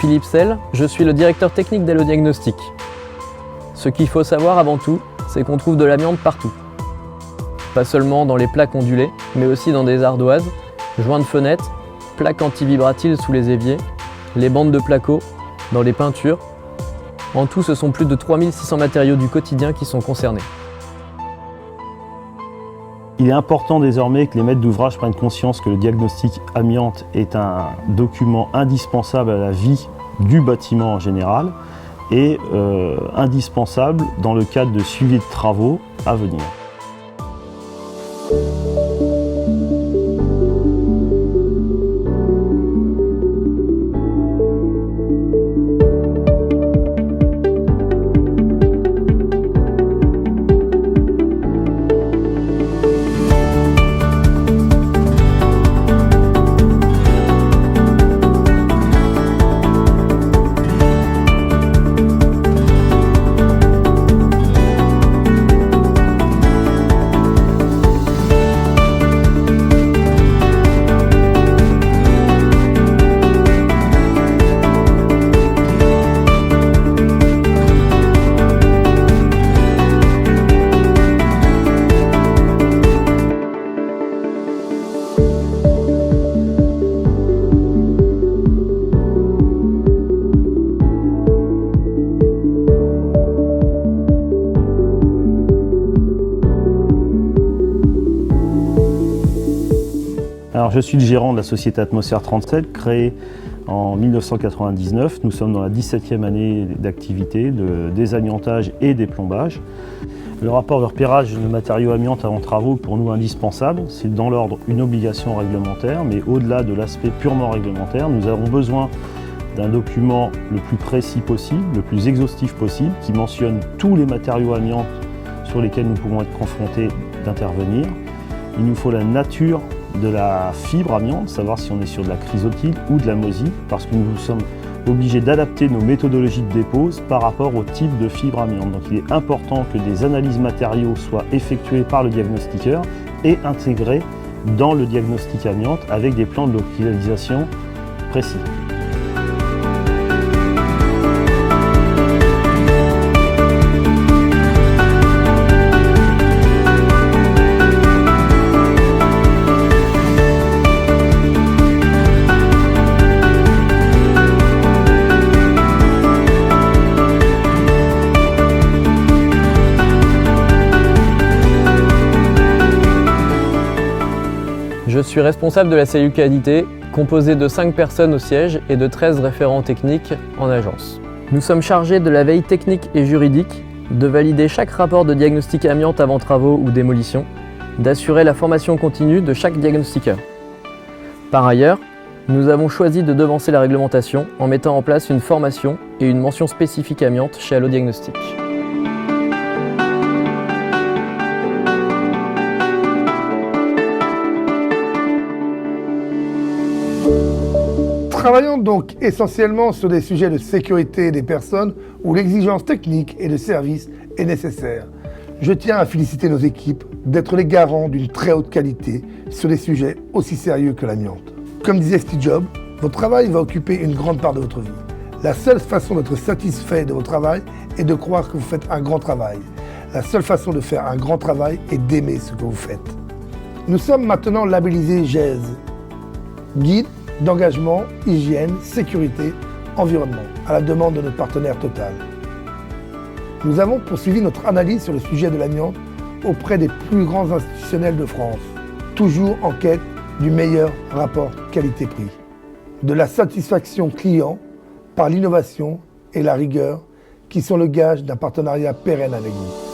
Philippe Selle, je suis le directeur technique d'Allodiagnostic. Ce qu'il faut savoir avant tout, c'est qu'on trouve de l'amiante partout. Pas seulement dans les plaques ondulées, mais aussi dans des ardoises, joints de fenêtres, plaques antivibratiles sous les éviers, les bandes de placo, dans les peintures. En tout, ce sont plus de 3600 matériaux du quotidien qui sont concernés. Il est important désormais que les maîtres d'ouvrage prennent conscience que le diagnostic amiante est un document indispensable à la vie du bâtiment en général et indispensable dans le cadre de suivi de travaux à venir. Alors, je suis le gérant de la société Atmosphère 37, créée en 1999. Nous sommes dans la 17e année d'activité de désamiantage et déplombage. Le rapport de repérage de matériaux amiantes avant travaux est pour nous indispensable. C'est dans l'ordre une obligation réglementaire, mais au-delà de l'aspect purement réglementaire, nous avons besoin d'un document le plus précis possible, le plus exhaustif possible, qui mentionne tous les matériaux amiantes sur lesquels nous pouvons être confrontés d'intervenir. Il nous faut la nature de la fibre amiante, savoir si on est sur de la chrysotile ou de la mosille, parce que nous sommes obligés d'adapter nos méthodologies de dépose par rapport au type de fibre amiante. Donc il est important que des analyses matériaux soient effectuées par le diagnostiqueur et intégrées dans le diagnostic amiante avec des plans de localisation précis. Je suis responsable de la cellule qualité, composée de 5 personnes au siège et de 13 référents techniques en agence. Nous sommes chargés de la veille technique et juridique, de valider chaque rapport de diagnostic amiante avant travaux ou démolition, d'assurer la formation continue de chaque diagnostiqueur. Par ailleurs, nous avons choisi de devancer la réglementation en mettant en place une formation et une mention spécifique amiante chez Allodiagnostic. Travaillons donc essentiellement sur des sujets de sécurité des personnes où l'exigence technique et de service est nécessaire. Je tiens à féliciter nos équipes d'être les garants d'une très haute qualité sur des sujets aussi sérieux que l'amiante. Comme disait Steve Jobs, votre travail va occuper une grande part de votre vie. La seule façon d'être satisfait de votre travail est de croire que vous faites un grand travail. La seule façon de faire un grand travail est d'aimer ce que vous faites. Nous sommes maintenant labellisés GES, guide d'engagement, hygiène, sécurité, environnement, à la demande de notre partenaire Total. Nous avons poursuivi notre analyse sur le sujet de l'amiante auprès des plus grands institutionnels de France, toujours en quête du meilleur rapport qualité-prix, de la satisfaction client par l'innovation et la rigueur qui sont le gage d'un partenariat pérenne avec vous.